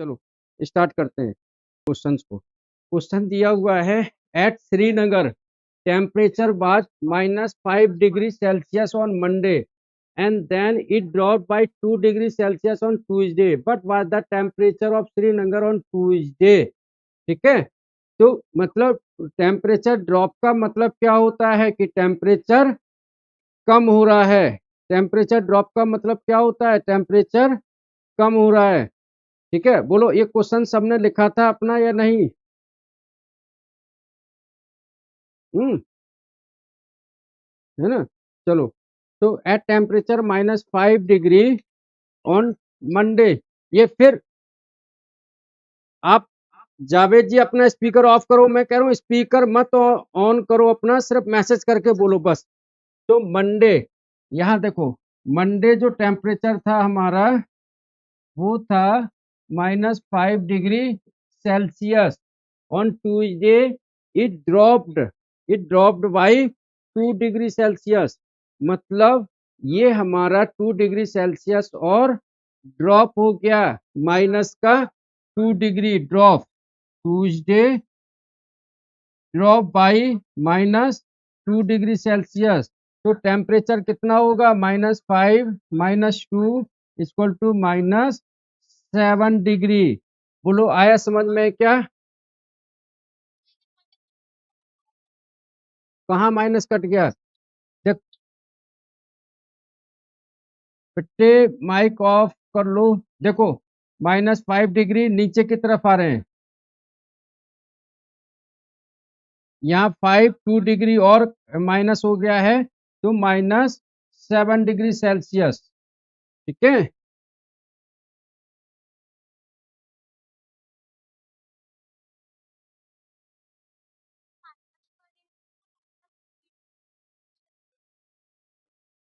चलो स्टार्ट करते हैं क्वेश्चंस को। क्वेश्चन दिया हुआ है, at Srinagar temperature was -5 degree Celsius on Monday and then it dropped by 2 degrees Celsius on Tuesday. But was the temperature of Srinagar on Tuesday? ठीक है, तो मतलब टेम्परेचर ड्रॉप का मतलब क्या होता है कि टेम्परेचर कम हो रहा है। टेम्परेचर ड्रॉप का मतलब क्या होता है, टेम्परेचर कम हो रहा है। ठीक है, बोलो ये क्वेश्चन सबने लिखा था अपना या नहीं? है ना। चलो, तो at temperature -5 degree on Monday, ये फिर आप जावेद जी अपना स्पीकर ऑफ करो। मैं कह रहा हूँ स्पीकर मत ऑन करो अपना, सिर्फ मैसेज करके बोलो बस। तो मंडे, यहाँ देखो, मंडे जो टेम्परेचर था हमारा वो था -5 degree Celsius. On Tuesday it dropped by 2 degree Celsius. मतलब ये हमारा 2 डिग्री सेल्सियस और ड्रॉप हो गया, माइनस का 2 degree drop. Tuesday drop by -2 degree Celsius. तो टेम्परेचर कितना होगा, -5 -2 इक्वल टू -7 डिग्री। बोलो आया समझ में क्या? कहाँ माइनस कट गया? देख बेटे, माइक ऑफ कर लो। देखो, -5 डिग्री नीचे की तरफ आ रहे हैं, यहाँ 2 डिग्री और माइनस हो गया है, तो -7 डिग्री सेल्सियस। ठीक है,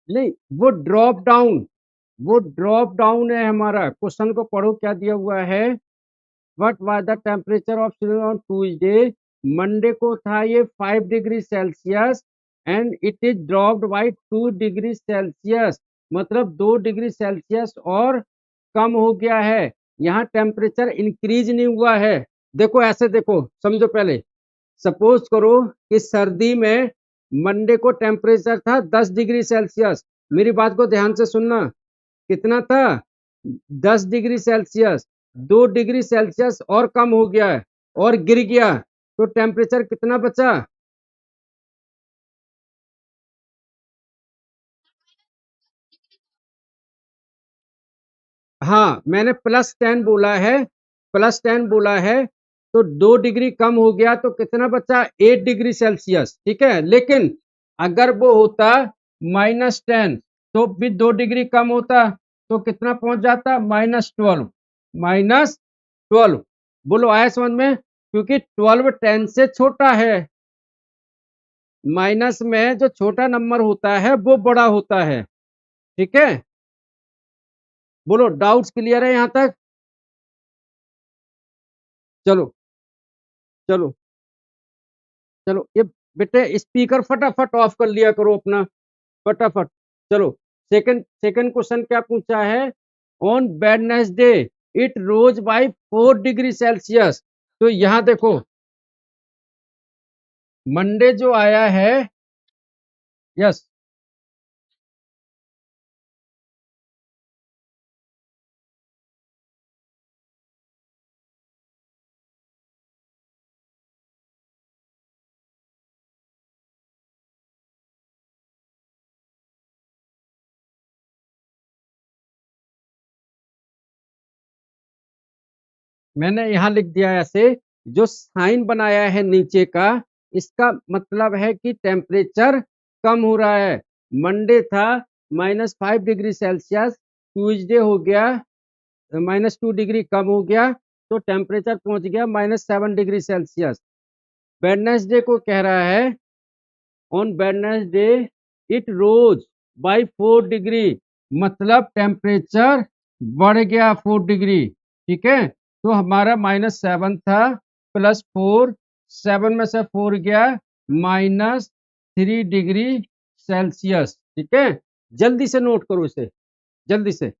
नहीं वो ड्रॉप डाउन है हमारा। क्वेश्चन को पढ़ो, क्या दिया हुआ है। What was the temperature of Srinagar on Tuesday? Monday को था ये 5 degree Celsius and it is dropped by 2 degree Celsius. मतलब 2 डिग्री सेल्सियस और कम हो गया है। यहाँ टेम्परेचर इंक्रीज नहीं हुआ है। देखो ऐसे देखो, समझो पहले। सपोज करो कि सर्दी में मंडे को टेम्परेचर था 10 डिग्री सेल्सियस। मेरी बात को ध्यान से सुनना, कितना था, 10 डिग्री सेल्सियस। 2 डिग्री सेल्सियस और कम हो गया है और गिर गया, तो टेम्परेचर कितना बचा? हाँ, मैंने +10 बोला है, +10 बोला है। तो 2 डिग्री कम हो गया, तो कितना बचा, 8 डिग्री सेल्सियस। ठीक है, लेकिन अगर वो होता -10, तो भी 2 डिग्री कम होता, तो कितना पहुंच जाता, -12। -12। बोलो आया समझ में? क्योंकि 12 10 से छोटा है। माइनस में जो छोटा नंबर होता है वो बड़ा होता है। ठीक है, बोलो डाउट्स क्लियर है यहां तक? चलो चलो चलो, ये बेटे स्पीकर फटाफट ऑफ कर लिया करो अपना, फटाफट। चलो, सेकंड सेकंड क्वेश्चन क्या पूछा है। On Wednesday it rose by 4 degree Celsius. तो यहां देखो, मंडे जो आया है, यस, मैंने यहाँ लिख दिया है ऐसे, जो साइन बनाया है नीचे का, इसका मतलब है कि टेम्परेचर कम हो रहा है। मंडे था -5 डिग्री सेल्सियस, ट्यूजडे हो गया -2 डिग्री कम हो गया, तो टेम्परेचर पहुंच गया -7 डिग्री सेल्सियस। वेडनेसडे को कह रहा है, on Wednesday it rose by 4 degree. मतलब टेम्परेचर बढ़ गया 4 डिग्री। ठीक है, तो हमारा -7 था, +4, 7 में से 4 गया, -3 डिग्री सेल्सियस। ठीक है, जल्दी से नोट करो इसे, जल्दी से।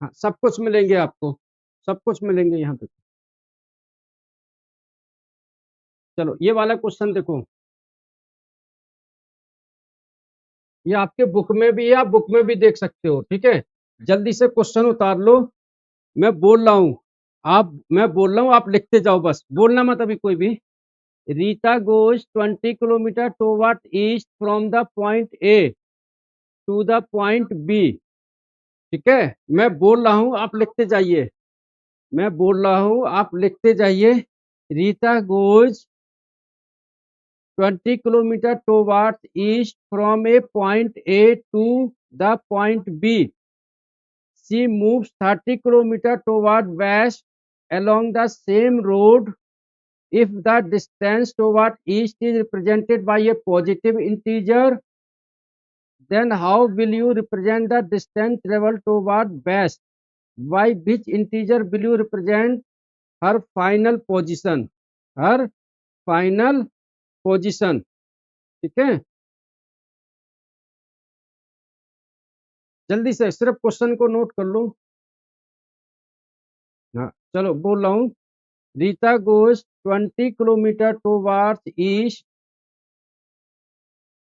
हाँ, सब कुछ मिलेंगे आपको, सब कुछ मिलेंगे यहाँ पे। चलो ये वाला क्वेश्चन देखो, ये आपके बुक में भी है, आप बुक में भी देख सकते हो, ठीक है। जल्दी से क्वेश्चन उतार लो, मैं बोल रहा हूँ, मैं बोल रहा हूँ, आप लिखते जाओ, बस बोलना मत अभी कोई भी। Rita goes 20 kilometre toward east from the point A to the point B. ठीक है, मैं बोल रहा हूँ, आप लिखते जाइए, मैं बोल रहा हूँ, आप लिखते जाइए। Rita goes 20 kilometre towards east from a point A to the point B. She moves 30 kilometers toward west along the same road. If the distance toward east is represented by a positive integer, then how will you represent the distance traveled toward west? By which integer will you represent her final position? Her final position. ठीक है, जल्दी से सिर्फ question को note कर लो। हाँ चलो बोल रहा हूँ। Rita goes 20 kilometre towards east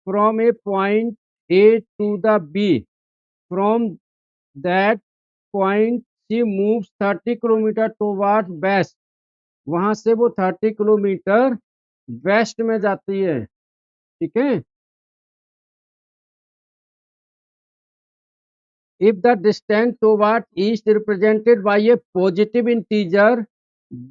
from a point A to the B. From that point she moves 30 kilometre towards west. वहां से वो 30 किलोमीटर वेस्ट में जाती है, ठीक है। If the distance toward east is represented by a positive integer,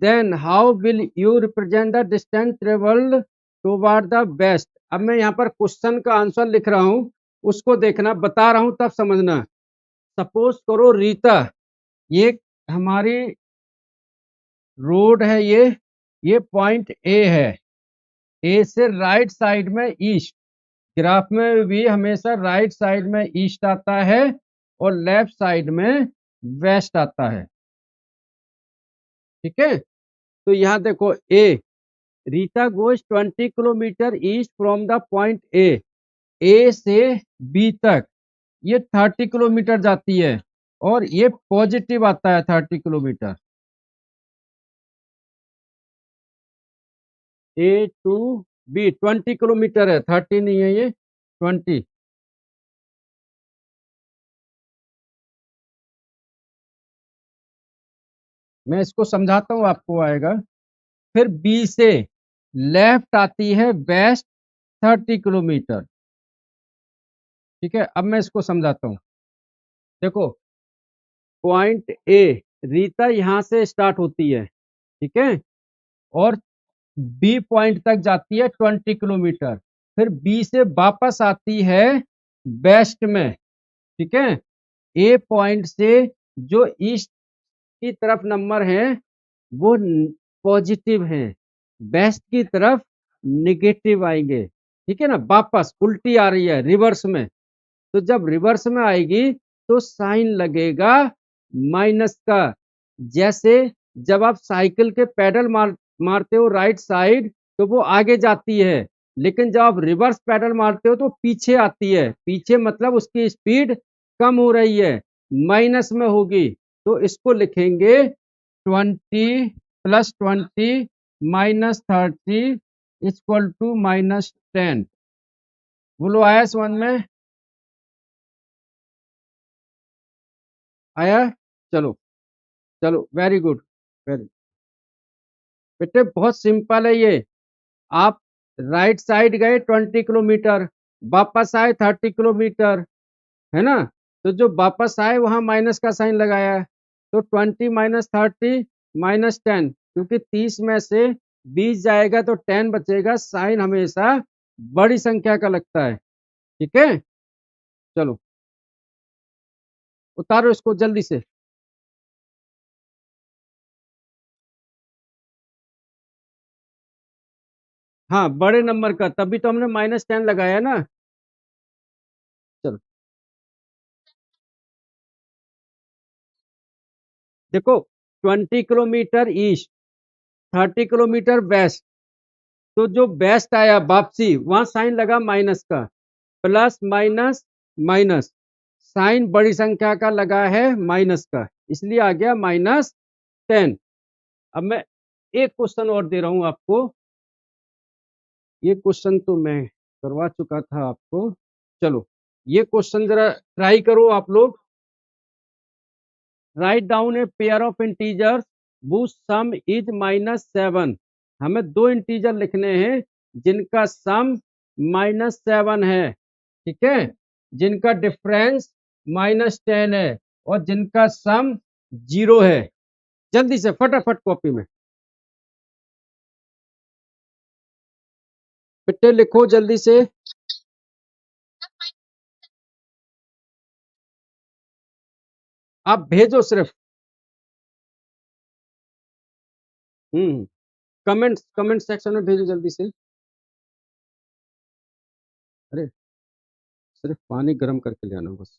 then how will you represent the distance traveled toward the west? अब मैं यहाँ पर क्वेश्चन का आंसर लिख रहा हूँ, उसको देखना, बता रहा हूँ तब समझना। सपोज करो रीता, ये हमारी रोड है, ये पॉइंट ए है, ए से राइट साइड में ईस्ट, ग्राफ में भी हमेशा राइट साइड में ईस्ट आता है और लेफ्ट साइड में वेस्ट आता है, ठीक है। तो यहाँ देखो A, Rita goes 20 kilometre east from the point A से बी तक ये 30 किलोमीटर जाती है और ये पॉजिटिव आता है 30 kilometre. A to B 20 kilometre है, 30 नहीं है, ये 20। मैं इसको समझाता हूँ, आपको आएगा। फिर बी से लेफ्ट आती है वेस्ट 30 किलोमीटर, ठीक है। अब मैं इसको समझाता हूँ, देखो पॉइंट ए, रीता यहाँ से स्टार्ट होती है, ठीक है, और बी पॉइंट तक जाती है 20 किलोमीटर। फिर बी से वापस आती है वेस्ट में, ठीक है। ए पॉइंट से जो ईस्ट की तरफ नंबर है वो पॉजिटिव है, वेस्ट की तरफ निगेटिव आएंगे, ठीक है ना। वापस उल्टी आ रही है रिवर्स में, तो जब रिवर्स में आएगी तो साइन लगेगा माइनस का। जैसे जब आप साइकिल के पेडल मारते हो राइट साइड तो वो आगे जाती है, लेकिन जब आप रिवर्स पेडल मारते हो तो पीछे आती है। पीछे मतलब उसकी स्पीड कम हो रही है, माइनस में होगी। तो इसको लिखेंगे 20 प्लस 20 माइनस 30 इक्वल टू -10। बोलो आया समझ में? आया? चलो चलो, वेरी गुड, वेरी। बेटे बहुत सिंपल है ये। आप राइट साइड गए 20 किलोमीटर, वापस आए 30 किलोमीटर, है ना। तो जो वापस आए वहां माइनस का साइन लगाया है, तो 20 माइनस 30 -10, क्योंकि 30 में से 20 जाएगा तो 10 बचेगा। साइन हमेशा बड़ी संख्या का लगता है, ठीक है। चलो उतारो इसको जल्दी से। हाँ बड़े नंबर का, तभी तो हमने -10 लगाया ना। चलो देखो, 20 किलोमीटर ईस्ट, 30 किलोमीटर वेस्ट, तो जो वेस्ट आया वापसी वहां साइन लगा माइनस का, प्लस माइनस माइनस, साइन बड़ी संख्या का लगा है माइनस का, इसलिए आ गया -10। अब मैं एक क्वेश्चन और दे रहा हूं आपको, ये क्वेश्चन तो मैं करवा चुका था आपको। चलो ये क्वेश्चन जरा ट्राई करो आप लोग। Write down a pair of integers whose some is -7। हमें दो इंटीजर लिखने हैं जिनका सम -7 है, ठीक है, जिनका डिफरेंस -10 है और जिनका सम 0 है। जल्दी से फटाफट कॉपी में बेटे लिखो जल्दी से। आप भेजो सिर्फ। कमेंट कमेंट सेक्शन में भेजो जल्दी से। अरे सिर्फ पानी गर्म करके ले आना बस।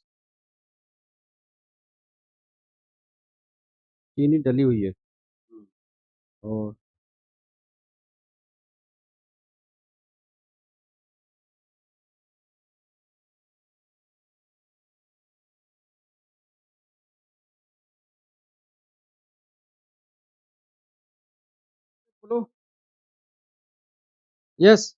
चीनी डली हुई है। और बोलो। यस।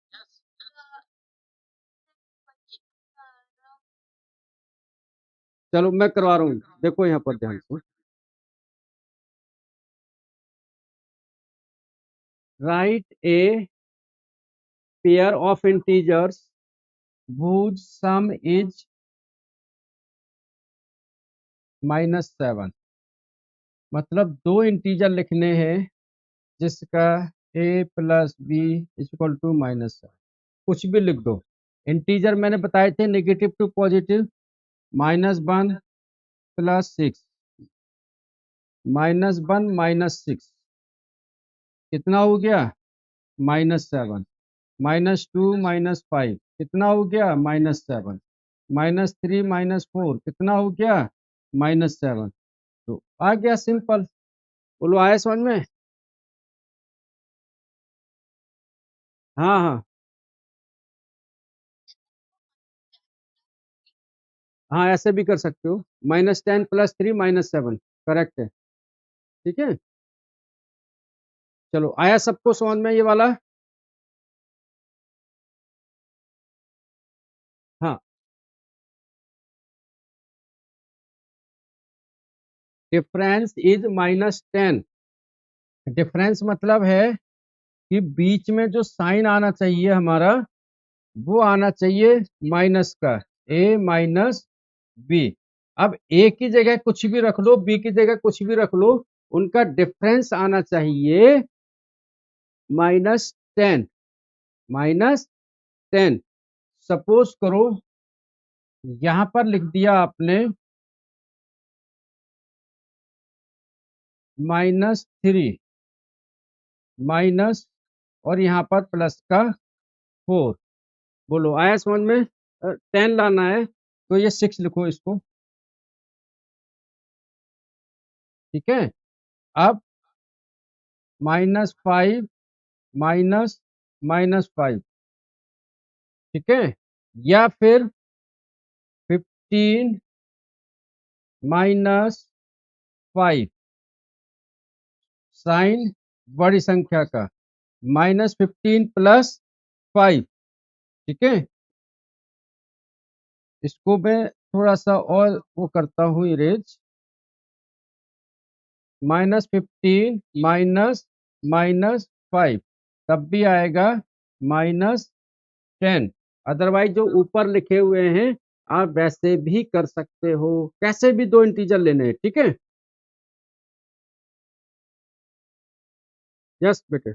चलो मैं करवा रहा हूँ, देखो यहाँ पर ध्यान से। Right a pair of integers whose sum is -7। मतलब दो इंटीजर लिखने हैं जिसका a plus B equal to -7। कुछ भी लिख दो। इंटीजर मैंने बताए थे नेगेटिव टू पॉजिटिव, -1 +6, -1 -6 कितना हो गया, -7, -2 -5 कितना हो गया, -7, -3 -4 कितना हो गया, -7। तो आ गया सिंपल। बोलो आया समझ में। हाँ हाँ हाँ, ऐसे भी कर सकते हो। -10 +3 -7 करेक्ट है। ठीक है, चलो आया सबको समझ में ये वाला। हाँ, डिफरेंस इज -10। डिफरेंस मतलब है कि बीच में जो साइन आना चाहिए हमारा, वो आना चाहिए माइनस का, a माइनस बी। अब a की जगह कुछ भी रख लो, b की जगह कुछ भी रख लो, उनका डिफरेंस आना चाहिए -10। -10 सपोज करो यहां पर लिख दिया आपने -3 माइनस और यहाँ पर प्लस का 4। बोलो आया समझ में। 10 लाना है तो ये 6 लिखो इसको, ठीक है। अब -5 माइनस -5, ठीक है, या फिर 15 -5 साइन बड़ी संख्या का, -15 +5, ठीक है। इसको मैं थोड़ा सा और वो करता हूँ इरेज। -15 -5 तब भी आएगा -10। अदरवाइज जो ऊपर लिखे हुए हैं आप वैसे भी कर सकते हो, कैसे भी दो इंटीजर लेने हैं, ठीक है। यस बेटे।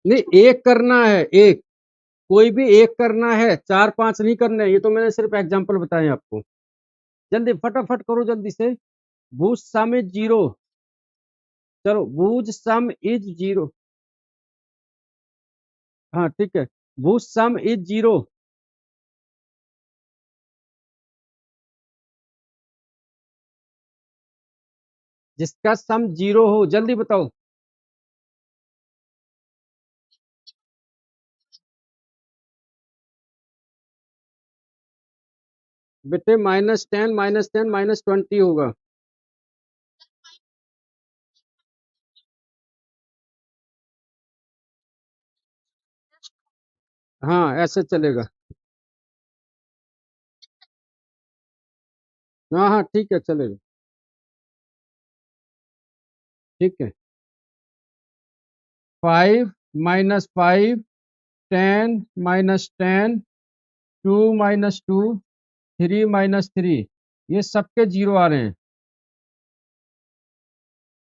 नहीं एक करना है, एक, कोई भी एक करना है, 4 5 नहीं करने। ये तो मैंने सिर्फ एग्जांपल बताए आपको। जल्दी फटाफट करो जल्दी से। whose sum is 0। चलो whose sum is 0। हाँ ठीक है, whose sum is 0। जिसका सम 0 हो, जल्दी बताओ। बेटे -10 -20 होगा। हाँ ऐसे चलेगा। हाँ हाँ ठीक है चलेगा। ठीक है। 5 -5, 10 -10, 2 -2, 3 -3, ये सबके जीरो आ रहे हैं।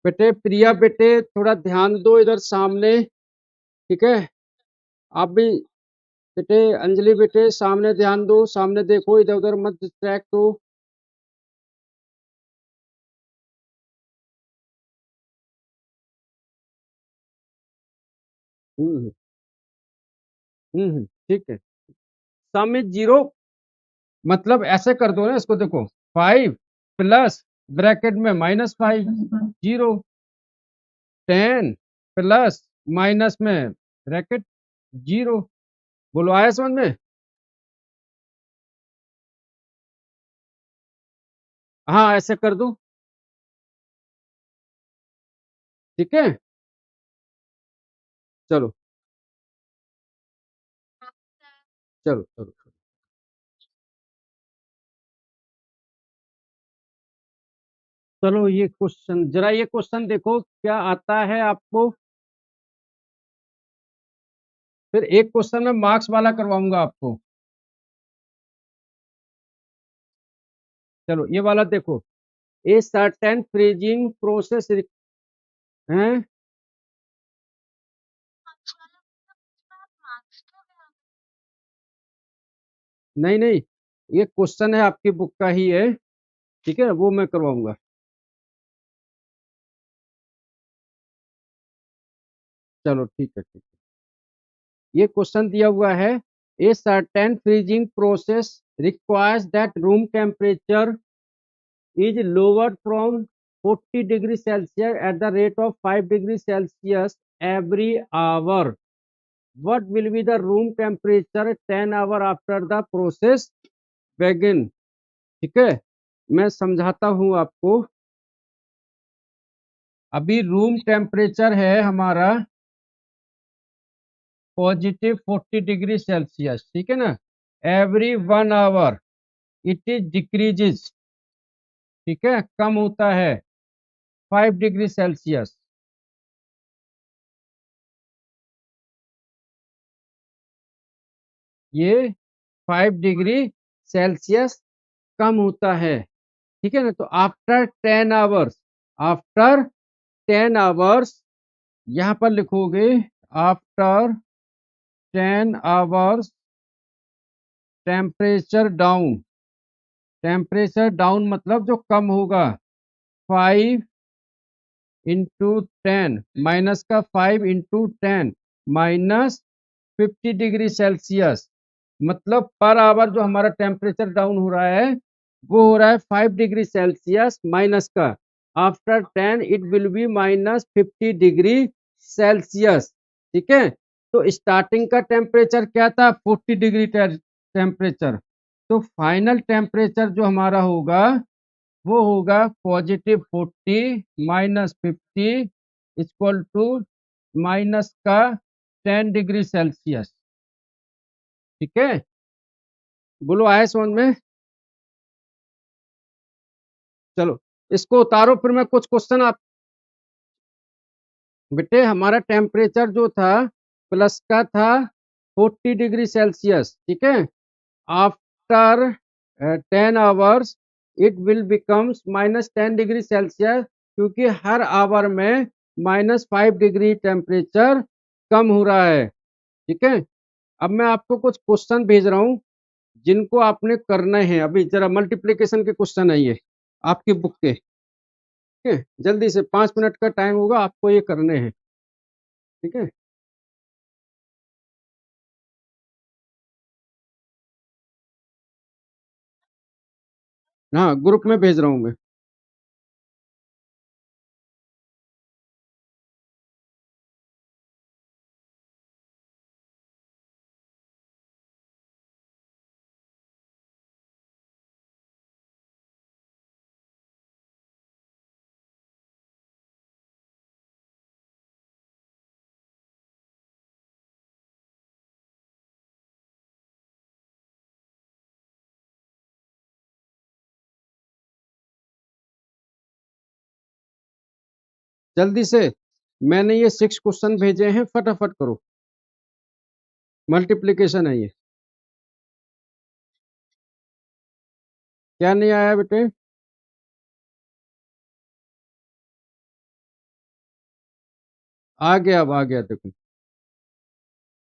बेटे प्रिया बेटे थोड़ा ध्यान दो इधर सामने। ठीक है। आप भी बेटे, अंजलि बेटे सामने ध्यान दो, सामने देखो, इधर उधर मत डिस्ट्रैक्ट हो। हम्म ठीक है। सम इज जीरो, मतलब ऐसे कर दो ना इसको, देखो 5 प्लस ब्रैकेट में -5 जीरो, 10 प्लस माइनस में ब्रैकेट जीरो। बोलो आया समझ में? हाँ ऐसे कर दो। ठीक है। चलो चलो चलो। चलो ये क्वेश्चन, जरा ये क्वेश्चन देखो क्या आता है आपको। फिर एक क्वेश्चन में मार्क्स वाला करवाऊंगा आपको। चलो ये वाला देखो। ए सर्टेन फ्रीजिंग प्रोसेस है। नहीं नहीं, ये क्वेश्चन है आपकी बुक का ही है। ठीक है, वो मैं करवाऊंगा। चलो ठीक है ठीक है। ये क्वेश्चन दिया हुआ है। A certain freezing process requires that room temperature is lowered from 40 degrees Celsius at the rate of 5 degrees Celsius every hour. What will be the room temperature 10 hour after the process begin? ठीक है, मैं समझाता हूं आपको। अभी room temperature है हमारा +40 degree Celsius, ठीक है ना। Every 1 hour it is decreases, ठीक है, कम होता है 5 डिग्री सेल्सियस। ये 5 डिग्री सेल्सियस कम होता है। ठीक है ना। तो आफ्टर 10 आवर्स, आफ्टर 10 आवर्स, यहाँ पर लिखोगे after 10 hours temperature down. Temperature down मतलब जो कम होगा, 5 × 10, माइनस का 5 × 10 -50 डिग्री सेल्सियस, मतलब पर आवर जो हमारा टेम्परेचर डाउन हो रहा है वो हो रहा है 5 डिग्री सेल्सियस माइनस का। After 10 it will be -50 degree Celsius. ठीक है। तो स्टार्टिंग का टेम्परेचर क्या था, 40 डिग्री टेम्परेचर। तो फाइनल टेम्परेचर जो हमारा होगा वो होगा +40 -50 इक्वल टू माइनस का 10 डिग्री सेल्सियस। ठीक है। बोलो आया समझ में? चलो इसको उतारो, फिर मैं कुछ क्वेश्चन आप। बेटे हमारा टेम्परेचर जो था प्लस का था 40 डिग्री सेल्सियस, ठीक है। After 10 hours it will becomes -10 degree Celsius, क्योंकि हर आवर में -5 डिग्री टेम्परेचर कम हो रहा है। ठीक है। अब मैं आपको कुछ क्वेश्चन भेज रहा हूँ जिनको आपने करना है। अभी जरा मल्टीप्लिकेशन के क्वेश्चन है ये आपकी बुक के। ठीक है, जल्दी से 5 मिनट का टाइम होगा, आपको ये करने हैं। ठीक है। हाँ ग्रुप में भेज रहा हूँ मैं। जल्दी से। मैंने ये 6 क्वेश्चन भेजे हैं, फटाफट करो। मल्टीप्लीकेशन है ये। क्या नहीं आया बेटे? आ गया, अब आ गया देखो।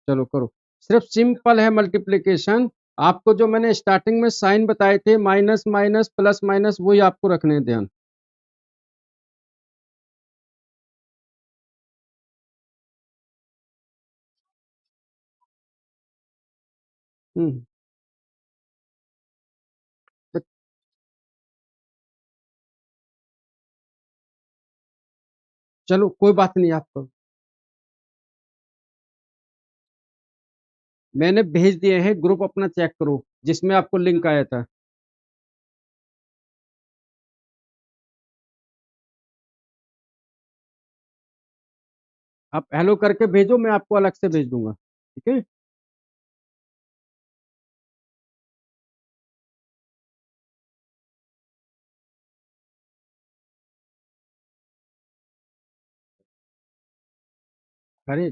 चलो करो। सिर्फ सिंपल है मल्टीप्लीकेशन। आपको जो मैंने स्टार्टिंग में साइन बताए थे, माइनस माइनस प्लस माइनस, वही आपको रखने हैं ध्यान। हम्म। तो चलो कोई बात नहीं आपको। मैंने भेज दिए हैं, ग्रुप अपना चेक करो जिसमें आपको लिंक आया था। आप हेलो करके भेजो, मैं आपको अलग से भेज दूंगा, ठीक है। अरे